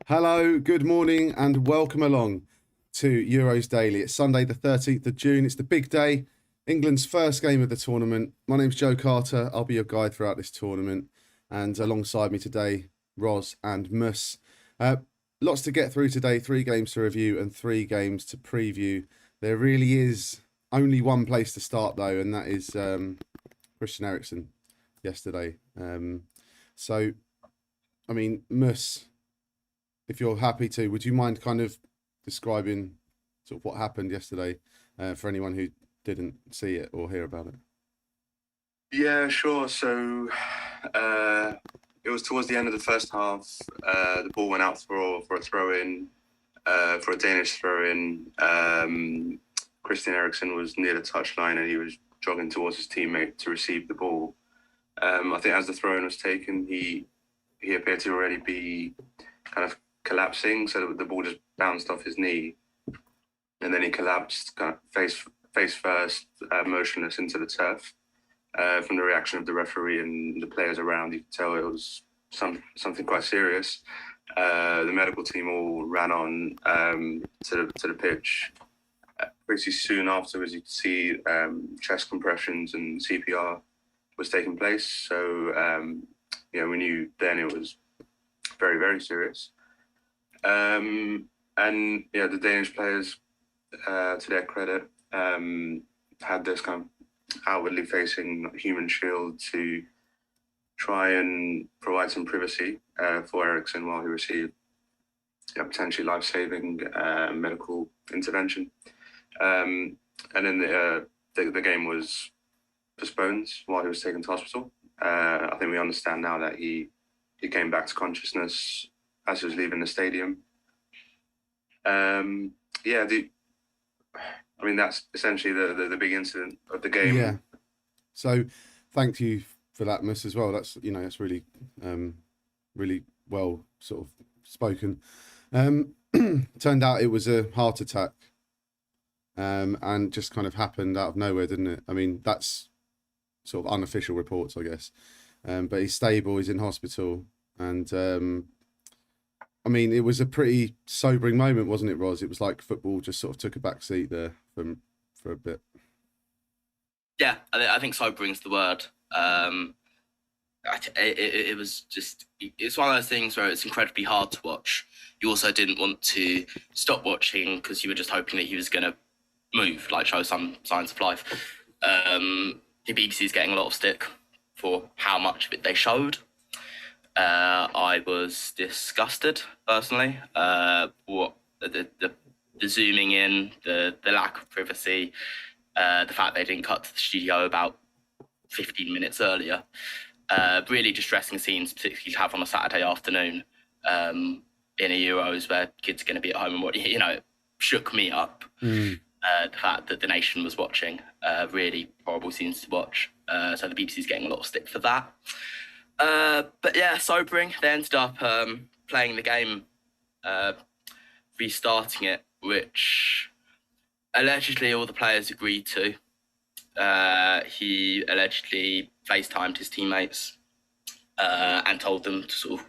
Hello, good morning, and welcome along to Euros Daily. It's Sunday, the 13th of June. It's the big day, England's first game of the tournament. My name's Joe Carter. I'll be your guide throughout this tournament. And alongside me today, Roz and Mus. Lots to get through today, 3 games to review and 3 games to preview. There really is only one place to start, though, and that is Christian Eriksen yesterday. Mus, if you're happy to, would you mind kind of describing sort of what happened yesterday for anyone who didn't see it or hear about it? Yeah, sure. So it was towards the end of the first half. The ball went out for a throw-in, for a Danish throw-in. Christian Eriksen was near the touchline and he was jogging towards his teammate to receive the ball. I think as the throw-in was taken, he appeared to already be kind of collapsing, so the ball just bounced off his knee, and then he collapsed, kind of face first, motionless into the turf. From the reaction of the referee and the players around, you could tell it was something quite serious. The medical team all ran on to the pitch. Pretty soon afterwards, you could see chest compressions and CPR was taking place. So we knew then it was very, very serious. The Danish players, to their credit, had this kind of outwardly facing human shield to try and provide some privacy for Eriksen while he received potentially life-saving medical intervention. And then the game was postponed while he was taken to hospital. I think we understand now that he came back to consciousness as he was leaving the stadium. That's essentially the big incident of the game. Yeah. So, thank you for that, Mus, as well. That's really, really well sort of spoken. Turned out it was a heart attack, and just kind of happened out of nowhere, didn't it? I mean, that's sort of unofficial reports, I guess. But he's stable. He's in hospital, and it was a pretty sobering moment, wasn't it, Roz? It was like football just sort of took a back seat there for a bit. Yeah, I think sobering's the word. It was just, it's one of those things where it's incredibly hard to watch. You also didn't want to stop watching because you were just hoping that he was going to move, like show some signs of life. The BBC's getting a lot of stick for how much of it they showed. I was disgusted personally. What the zooming in, the lack of privacy, the fact they didn't cut to the studio about 15 minutes earlier. Really distressing scenes, particularly to have on a Saturday afternoon in a Euros where kids are going to be at home and it shook me up. The fact that the nation was watching, really horrible scenes to watch. So the BBC's getting a lot of stick for that. But yeah, sobering. They ended up playing the game, restarting it, which allegedly all the players agreed to. He allegedly FaceTimed his teammates and told them to sort of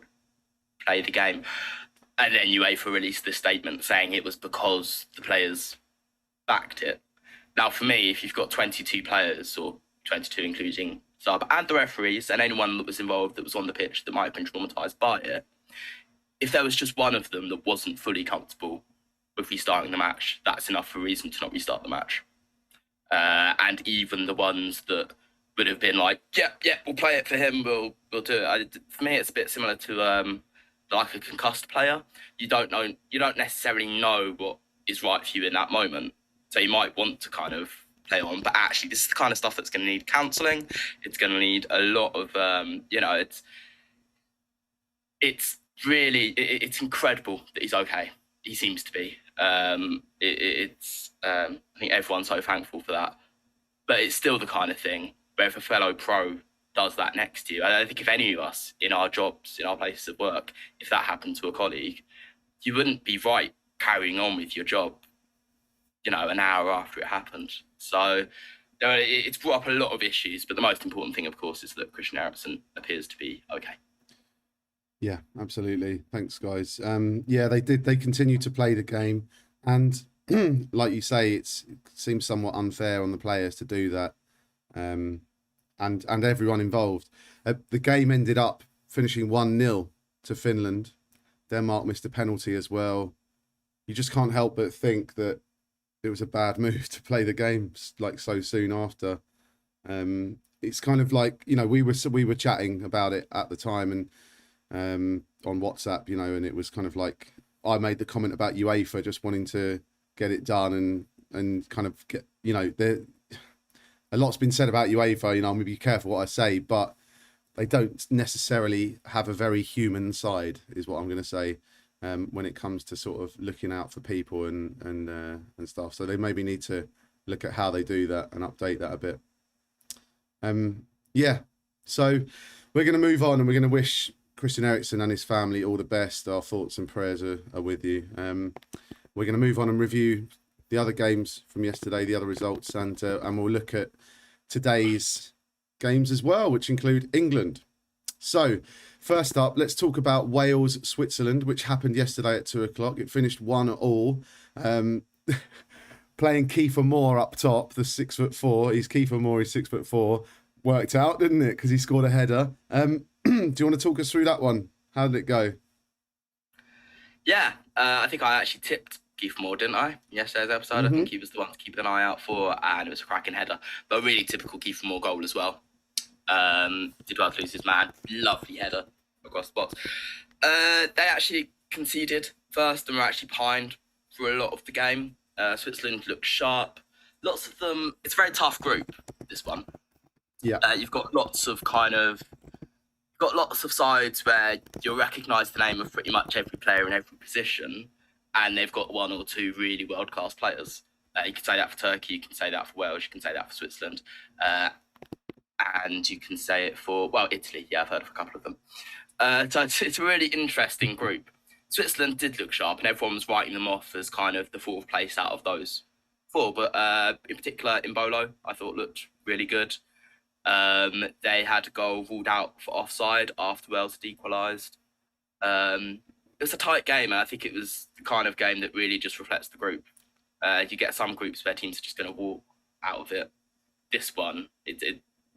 play the game. And then UEFA released this statement saying it was because the players backed it. Now, for me, if you've got 22 players, or 22 including sub, and the referees, and anyone that was involved that was on the pitch that might have been traumatised by it, if there was just one of them that wasn't fully comfortable with restarting the match, that's enough for a reason to not restart the match. And even the ones that would have been like, yeah, we'll play it for him, we'll do it. For me, it's a bit similar to like a concussed player. You don't necessarily know what is right for you in that moment. So you might want to kind of play on, but actually this is the kind of stuff that's going to need counselling. It's going to need a lot of, it's incredible that he's okay. He seems to be. I think everyone's so thankful for that. But it's still the kind of thing where if a fellow pro does that next to you, I don't think if any of us in our jobs, in our places of work, if that happened to a colleague, you wouldn't be right carrying on with your job, an hour after it happened. So it's brought up a lot of issues, but the most important thing, of course, is that Christian Eriksen appears to be okay. Yeah, absolutely. Thanks, guys. Yeah, they did. They continue to play the game, and like you say, it seems somewhat unfair on the players to do that, and everyone involved. The game ended up finishing 1-0 to Finland. Denmark missed a penalty as well. You just can't help but think that it was a bad move to play the game like so soon after. It's kind of like, we were chatting about it at the time, and on WhatsApp, and it was kind of like I made the comment about UEFA just wanting to get it done and kind of get, a lot's been said about UEFA. I'm gonna be careful what I say, but they don't necessarily have a very human side, is what I'm going to say, when it comes to sort of looking out for people and stuff. So they maybe need to look at how they do that and update that a bit. Yeah. So we're going to move on, and we're going to wish Christian Eriksen and his family all the best. Our thoughts and prayers are with you. We're going to move on and review the other games from yesterday, the other results, and we'll look at today's games as well, which include England. So first up, let's talk about Wales, Switzerland, which happened yesterday at 2:00. It finished 1-1. Playing Kiefer Moore up top, the 6'4". He's Kiefer Moore, he's 6'4". Worked out, didn't it? Because he scored a header. Do you want to talk us through that one? How did it go? Yeah, I think I actually tipped Keith Moore, didn't I? Yesterday's episode. I think he was the one to keep an eye out for, and it was a cracking header. But a really typical Keith Moore goal as well. Did well to lose his man. Lovely header across the box. They actually conceded first and were actually behind for a lot of the game. Switzerland looked sharp. Lots of them. It's a very tough group, this one. Yeah. You've got lots of sides where you'll recognise the name of pretty much every player in every position, and they've got one or two really world-class players. You can say that for Turkey, you can say that for Wales, you can say that for Switzerland, and you can say it for, Italy. Yeah, I've heard of a couple of them. So it's a really interesting group. Switzerland did look sharp, and everyone was writing them off as kind of the fourth place out of those four. But in particular, Mbolo, I thought looked really good. They had a goal ruled out for offside after Wales had equalised. It was a tight game, and I think it was the kind of game that really just reflects the group. You get some groups where teams are just going to walk out of it. This one,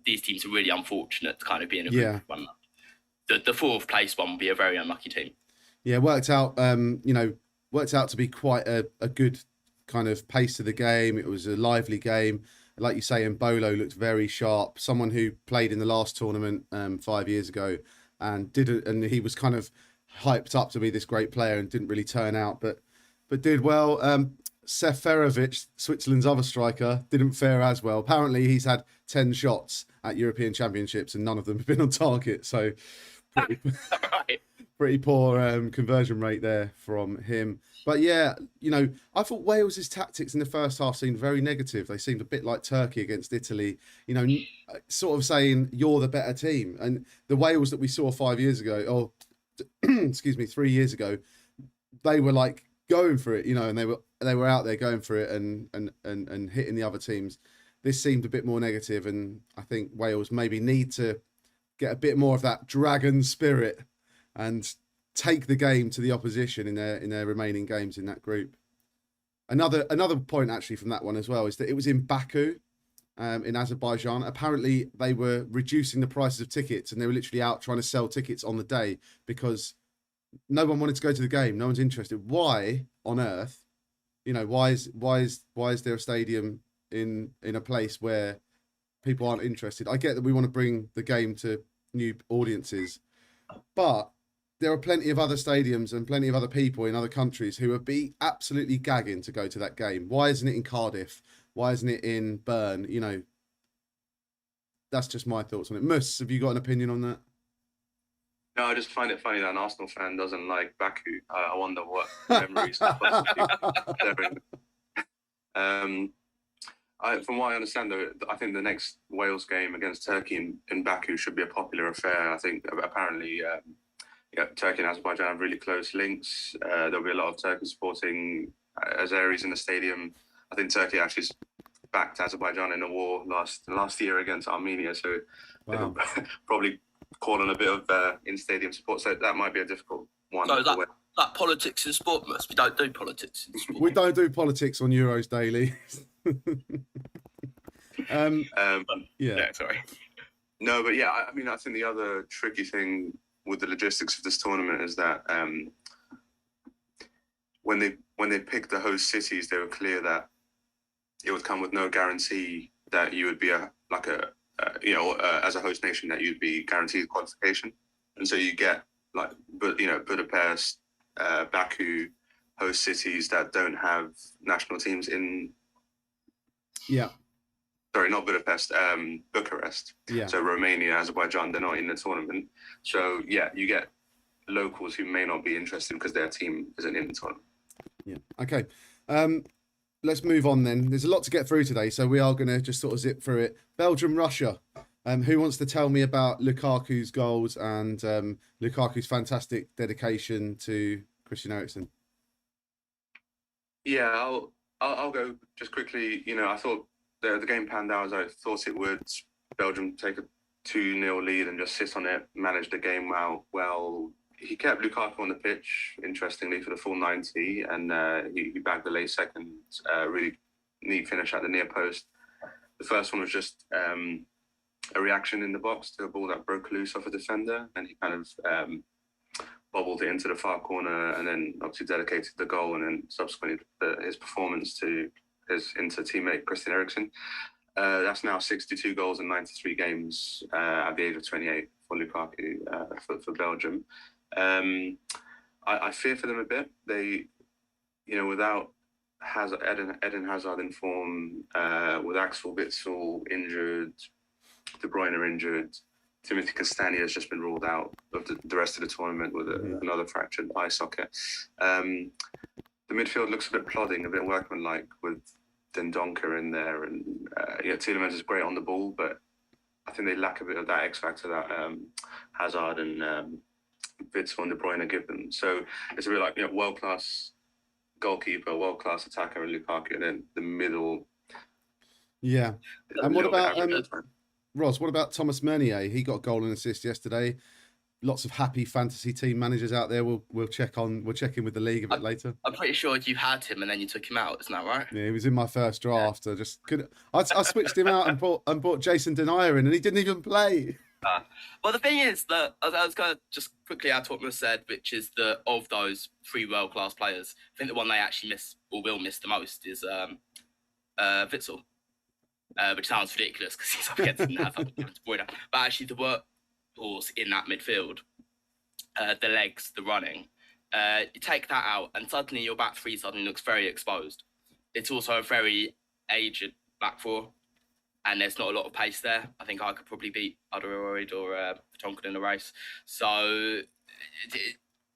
these teams are really unfortunate to kind of be in a group with one another. The fourth place one will be a very unlucky team. Yeah, worked out to be quite a good kind of pace to the game. It was a lively game. Like you say, Mbolo looked very sharp. Someone who played in the last tournament 5 years ago and he was kind of hyped up to be this great player and didn't really turn out, but did well. Seferovic, Switzerland's other striker, didn't fare as well. Apparently, he's had 10 shots at European Championships and none of them have been on target. So pretty poor conversion rate there from him. But yeah, I thought Wales's tactics in the first half seemed very negative. They seemed a bit like Turkey against Italy, sort of saying you're the better team. And the Wales that we saw 5 years ago, 3 years ago, they were like going for it, and they were out there going for it and hitting the other teams. This seemed a bit more negative, and I think Wales maybe need to get a bit more of that dragon spirit and take the game to the opposition in their remaining games in that group. Another point actually from that one as well is that it was in Baku, in Azerbaijan. Apparently they were reducing the prices of tickets, and they were literally out trying to sell tickets on the day because no one wanted to go to the game. No one's interested. Why on earth? Why is there a stadium in a place where people aren't interested? I get that we want to bring the game to new audiences, but there are plenty of other stadiums and plenty of other people in other countries who would be absolutely gagging to go to that game. Why isn't it in Cardiff? Why isn't it in Bern? That's just my thoughts on it. Mus, have you got an opinion on that? No, I just find it funny that an Arsenal fan doesn't like Baku. I wonder what memories. From what I understand, though, I think the next Wales game against Turkey in Baku should be a popular affair. I think apparently Turkey and Azerbaijan have really close links. There'll be a lot of Turkey supporting Azeris in the stadium. I think Turkey actually backed Azerbaijan in a war last year against Armenia, so they'll probably call on a bit of in-stadium support. So that might be a difficult one. So that politics in sport, must we don't do politics in sport. We don't do politics on Euros Daily. Yeah, sorry. No, but yeah, I mean, I think the other tricky thing with the logistics of this tournament is that when they picked the host cities, they were clear that it would come with no guarantee that you would be as a host nation, that you'd be guaranteed qualification. And so you get Budapest, Baku, host cities that don't have national teams in. Yeah. Sorry, not Budapest, Bucharest. Yeah. So Romania, Azerbaijan, they're not in the tournament. So yeah, you get locals who may not be interested because their team isn't in the tournament. Yeah. Okay. Let's move on then. There's a lot to get through today, so we are going to just sort of zip through it. Belgium, Russia. Who wants to tell me about Lukaku's goals and Lukaku's fantastic dedication to Christian Eriksen? Yeah, I'll go just quickly. I thought the game panned out as I thought it would. Belgium take a 2-0 lead and just sit on it, manage the game well. He kept Lukaku on the pitch, interestingly, for the full 90, and he bagged the late second. Really neat finish at the near post. The first one was just a reaction in the box to a ball that broke loose off a defender, and he kind of bobbled it into the far corner, and then obviously dedicated the goal, and then subsequently his performance to his teammate Christian Eriksen. That's now 62 goals in 93 games at the age of 28 for Lukaku for Belgium. I fear for them a bit. They, without Eden Hazard in form, with Axel Witsel injured, De Bruyne injured, Timothy Castagne has just been ruled out of the rest of the tournament with another fractured eye socket. The midfield looks a bit plodding, a bit workmanlike with Dendoncker in there, and Tielemans is great on the ball, but I think they lack a bit of that X factor that Hazard and Witsel and De Bruyne give them. So it's a bit like world-class goalkeeper, world-class attacker in Lukaku, and then the middle. Yeah. And what about Roz? What about Thomas Meunier? He got a goal and assist yesterday. Lots of happy fantasy team managers out there. We'll check in with the league a bit later. I'm pretty sure you had him and then you took him out. Isn't that right? Yeah, he was in my first draft. I just couldn't. I switched him out and bought Jason Denayer in, and he didn't even play. Well, the thing is that I was going to just quickly add to what Mus said, which is that of those 3 world-class players, I think the one they actually miss or will miss the most is Witsel, which sounds ridiculous because he's up against Hazard and De Bruyne. But actually, the workhorse in that midfield, the legs, the running, you take that out, and suddenly your back 3 suddenly looks very exposed. It's also a very aged back 4. And there's not a lot of pace there. I think I could probably beat Alderweireld or Tonkin in the race. So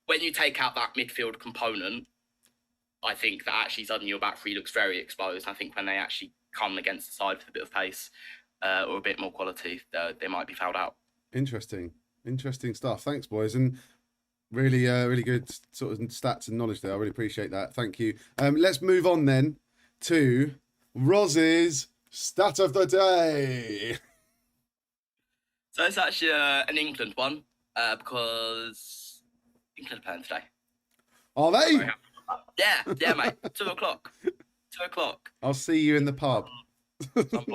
when you take out that midfield component, I think that actually suddenly your back 3 looks very exposed. I think when they actually come against the side with a bit of pace or a bit more quality, they might be fouled out. Interesting stuff. Thanks, boys, and really good sort of stats and knowledge there. I really appreciate that. Thank you. Let's move on then to Roz's stat of the day. So it's actually an England one because England are playing today. Are they? Yeah, mate. 2 o'clock. 2 o'clock. I'll see you in the pub. Some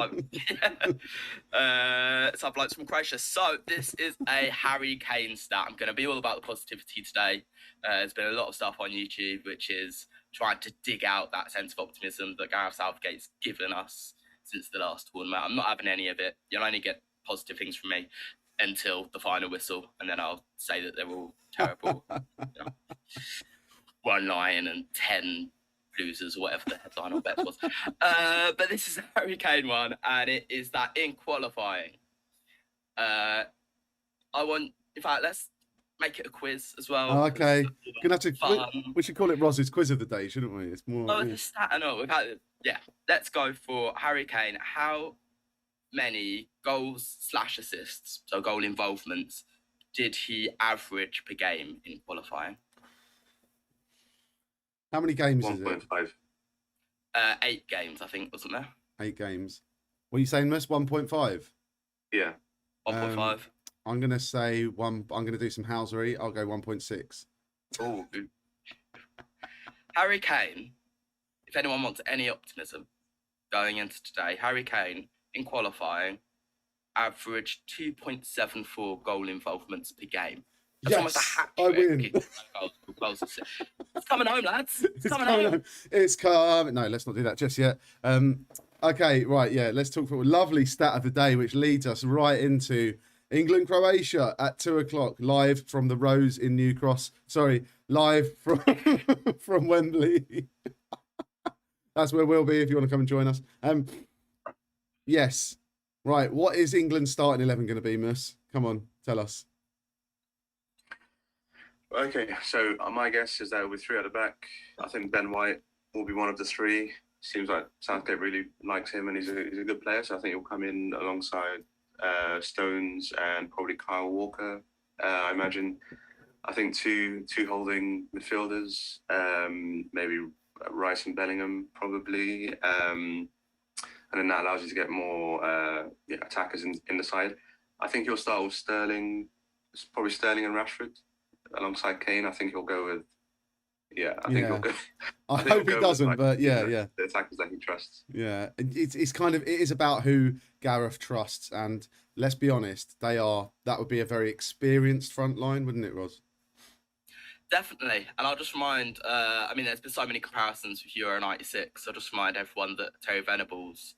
blokes from Croatia. So this is a Harry Kane stat. I'm going to be all about the positivity today. There's been a lot of stuff on YouTube which is trying to dig out that sense of optimism that Gareth Southgate's given us since the last tournament. I'm not having any of it. You'll only get positive things from me until the final whistle, and then I'll say that they're all terrible. 1 lion and 10 losers, or whatever the headline or bet was. But this is a Harry Kane one, and it is that in qualifying, let's make it a quiz as well. Oh, okay. Gonna have to. We should call it Roz's quiz of the day, shouldn't we? It's more. Oh, the stat. I know. Yeah. Let's go for Harry Kane. How many goals/assists, so goal involvements, did he average per game in qualifying? How many games is it? 1.5. 8 games, I think, wasn't there? 8 games. What are you saying, Miss? 1.5? Yeah. 1.5. I'm going to say one. I'm going to do some housery. I'll go 1.6. Oh, Harry Kane. If anyone wants any optimism going into today, Harry Kane in qualifying averaged 2.74 goal involvements per game. That's almost a Yes, hat I trick. win. It's coming home, lads. It's coming home. It's coming. No, let's not do that just yet. Okay, right, yeah. Let's talk for a lovely stat of the day, which leads us right into England Croatia at 2:00 live from the Rose in New Cross. Sorry, live from from Wembley. That's where we'll be if you want to come and join us. Yes. Right. What is England's starting 11 going to be, Mus? Come on, tell us. Okay, so my guess is that with 3 at the back, I think Ben White will be one of the 3. Seems like Southgate really likes him, and he's a good player. So I think he'll come in alongside Stones and probably Kyle Walker. I imagine. I think two holding midfielders, maybe Rice and Bellingham probably, and then that allows you to get more attackers in the side. I think he'll start with Sterling, probably Sterling and Rashford alongside Kane. I think he'll go with he'll go. I hope he doesn't, but yeah. The attackers that he trusts. Yeah, it's kind of, it is about who Gareth trusts, and let's be honest, that would be a very experienced front line, wouldn't it, Roz? Definitely, and I'll just remind, there's been so many comparisons with Euro 96. I'll just remind everyone that Terry Venables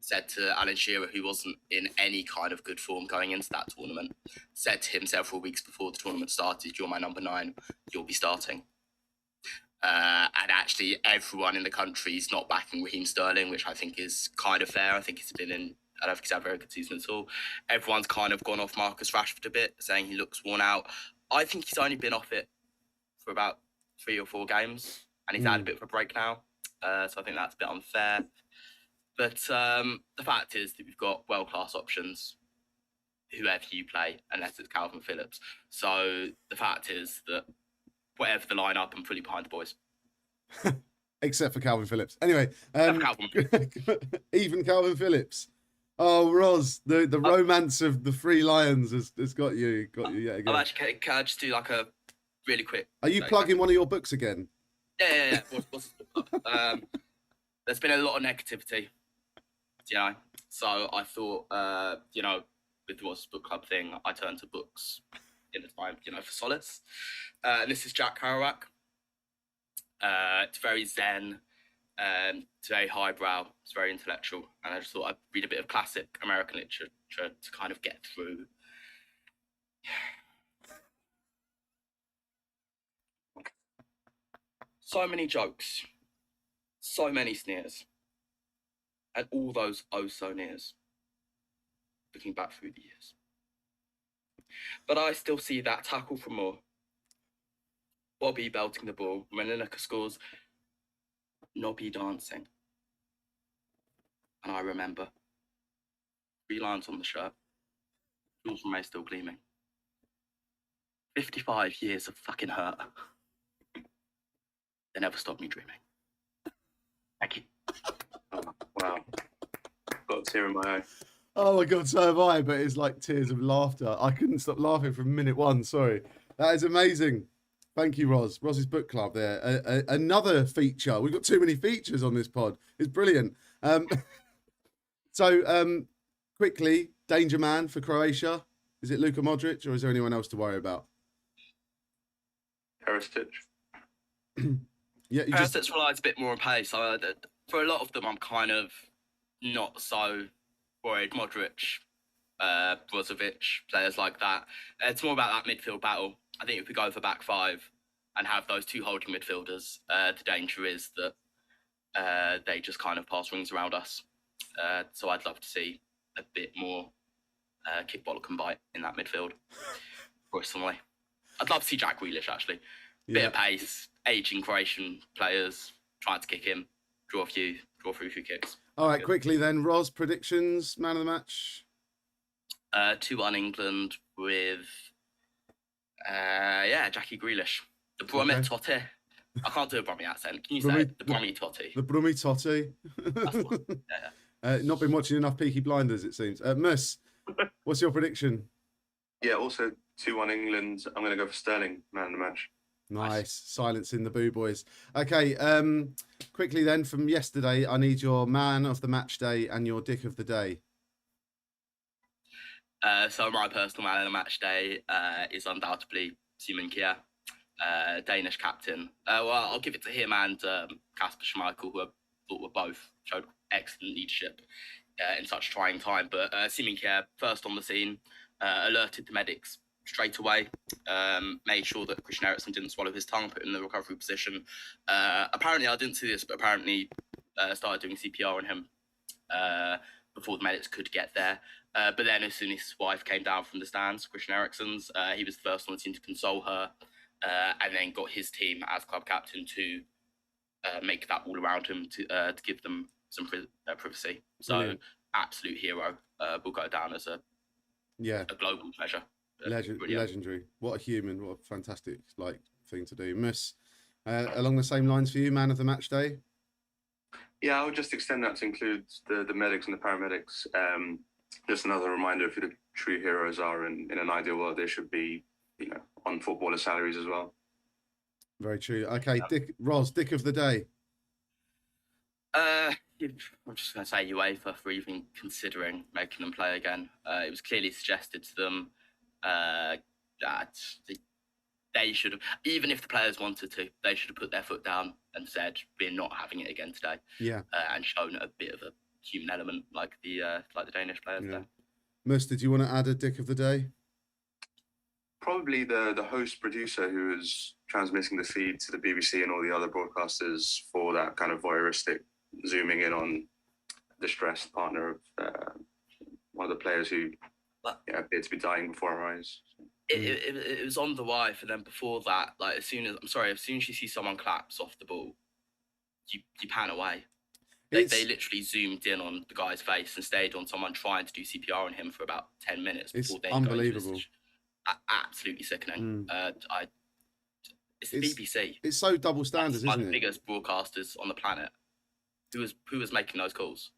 said to Alan Shearer, who wasn't in any kind of good form going into that tournament, said to him several weeks before the tournament started, "You're my number 9, you'll be starting." And actually, everyone in the country is not backing Raheem Sterling, which I think is kind of fair. I don't think he's had a very good season at all. Everyone's kind of gone off Marcus Rashford a bit, saying he looks worn out. I think he's only been off it for about 3 or 4 games, and he's had a bit of a break now. So I think that's a bit unfair. But the fact is that we've got world-class options, whoever you play, unless it's Calvin Phillips. So the fact is that whatever the lineup, I'm fully behind the boys. Except for Calvin Phillips. Anyway, Calvin. even Calvin Phillips. Oh, Roz, the romance of the Three Lions has got you yet again. Can I just do like a really quick? Are you plugging one of your books again? Yeah. There's been a lot of negativity, So I thought, with the Roz Book Club thing, I turned to books in the time, for solace. And this is Jack Kerouac. It's very zen. It's very highbrow. It's very intellectual. And I just thought I'd read a bit of classic American literature to kind of get through. So many jokes. So many sneers. And all those oh so nears. Looking back through the years. But I still see that tackle for more. Bobby belting the ball. When Lineker scores, Nobby dancing. And I remember 3 lines on the shirt. Jules May still gleaming. 55 years of fucking hurt. They never stopped me dreaming. Thank you. Oh, wow. Got a tear in my eye. Oh my God, so have I, but it's like tears of laughter. I couldn't stop laughing from minute 1, sorry. That is amazing. Thank you, Roz. Roz's Book Club there. Another feature. We've got too many features on this pod. It's brilliant. So, quickly, danger man for Croatia. Is it Luka Modric, or is there anyone else to worry about? Perisic. Yeah, Perisic relies a bit more on pace. For a lot of them, I'm kind of not so worried. Modric, Brozovic, players like that. It's more about that midfield battle. I think if we go for back 5 and have those 2 holding midfielders, the danger is that they just kind of pass rings around us. So I'd love to see a bit more kick, bollock and bite in that midfield, personally. I'd love to see Jack Grealish, actually. Bit of pace, aging Croatian players, trying to kick him, draw through a few kicks. All right, quickly then, Roz, predictions, man of the match? 2-1 England with... Jackie Grealish. The Brummy Totti. I can't do a Brummy accent. Can you say it? The Brummy Totti? The Brummy Totti. That's the one. Yeah. Not been watching enough Peaky Blinders, it seems. Mus, what's your prediction? Yeah, also 2-1 England. I'm going to go for Sterling, man of the match. Nice. Silencing the boo boys. Okay, quickly then from yesterday, I need your man of the match day and your dick of the day. So my personal man of the match day is undoubtedly Simon Kjær, Danish captain. Well, I'll give it to him and Kasper Schmeichel, who I thought were both showed excellent leadership in such a trying time. But Simon Kjær, first on the scene, alerted the medics straight away, made sure that Christian Eriksen didn't swallow his tongue, put him in the recovery position. Apparently, I didn't see this, but apparently started doing CPR on him before the medics could get there. But then as soon as his wife came down from the stands, Christian Eriksen's, he was the first on the team to console her, and then got his team as club captain to make that all around him to give them some privacy. So Brilliant. Absolute hero, will go down as a global treasure. Legendary. What a human. What a fantastic thing to do. Mus, along the same lines for you, man of the match day? Yeah, I would just extend that to include the medics and the paramedics. Just another reminder of who the true heroes are. In an ideal world, they should be, on footballer salaries as well. Very true. Okay, Roz, dick of the day. I'm just going to say UEFA for even considering making them play again. It was clearly suggested to them that they should have, even if the players wanted to, they should have put their foot down and said, we're not having it again today. Yeah. And shown a bit of a human element like the Danish players there. Mus, did you want to add a dick of the day? Probably the host producer who was transmitting the feed to the BBC and all the other broadcasters for that kind of voyeuristic zooming in on the distressed partner of one of the players who appeared to be dying before our eyes. It was on the wife, and then before that, as soon as you see someone collapse off the ball, you pan away. They literally zoomed in on the guy's face and stayed on someone trying to do CPR on him for about 10 minutes before they unbelievable. Absolutely sickening. It's the BBC. It's so double standards, isn't it? The biggest broadcasters on the planet. Who was making those calls?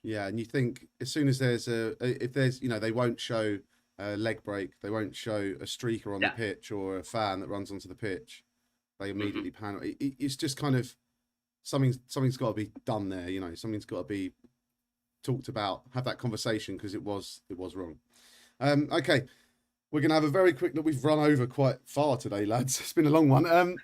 Yeah, and you think as soon as they won't show a leg break, they won't show a streaker on the pitch or a fan that runs onto the pitch. They immediately pan. It's just kind of something's got to be done there. Something's got to be talked about. Have that conversation because it was wrong. Okay, we're gonna have a very quick look. We've run over quite far today, lads. It's been a long one.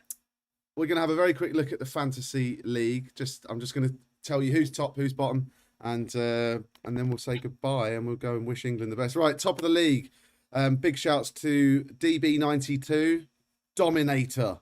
We're gonna have a very quick look at the fantasy league. I'm just gonna tell you who's top, who's bottom, and then we'll say goodbye and we'll go and wish England the best. Right, top of the league. Big shouts to DB92, Dominator.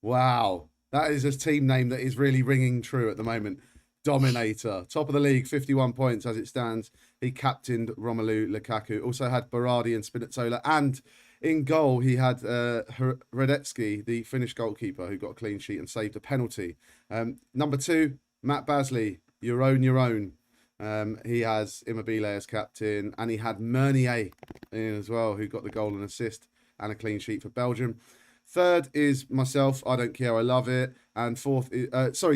Wow, that is a team name that is really ringing true at the moment. Dominator, top of the league, 51 points as it stands. He captained Romelu Lukaku. Also had Berardi and Spinazzola, and in goal he had Radetzky, the Finnish goalkeeper, who got a clean sheet and saved a penalty. Number 2, Matt Basley, your own. He has Immobile as captain, and he had Meunier in as well, who got the goal and assist and a clean sheet for Belgium. Third is myself, I don't care, I love it. And fourth is,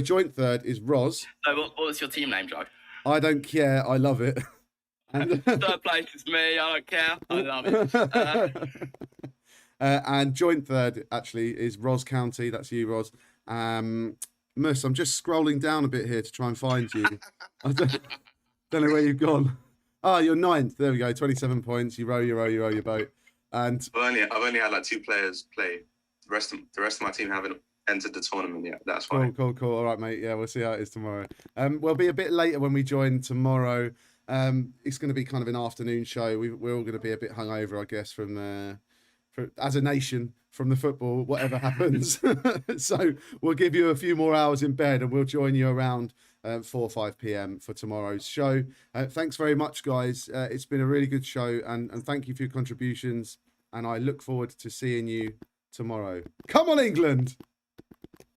joint third is Roz. So what was your team name, Joe? I don't care, I love it. And third place is me, I don't care, I love it. And joint third, actually, is Roz County. That's you, Roz. Mus, I'm just scrolling down a bit here to try and find you. I don't know where you've gone. Oh, you're 9th. There we go, 27 points. You row your boat. And I've only had 2 players play. The rest of my team haven't entered the tournament yet. That's fine. Cool. All right, mate. Yeah, we'll see how it is tomorrow. We'll be a bit later when we join tomorrow. It's going to be kind of an afternoon show. We're all going to be a bit hungover, I guess, as a nation from the football, whatever happens. So we'll give you a few more hours in bed, and we'll join you around 4 or 5 p.m. for tomorrow's show. Thanks very much, guys. It's been a really good show, and thank you for your contributions. And I look forward to seeing you tomorrow. Come on, England!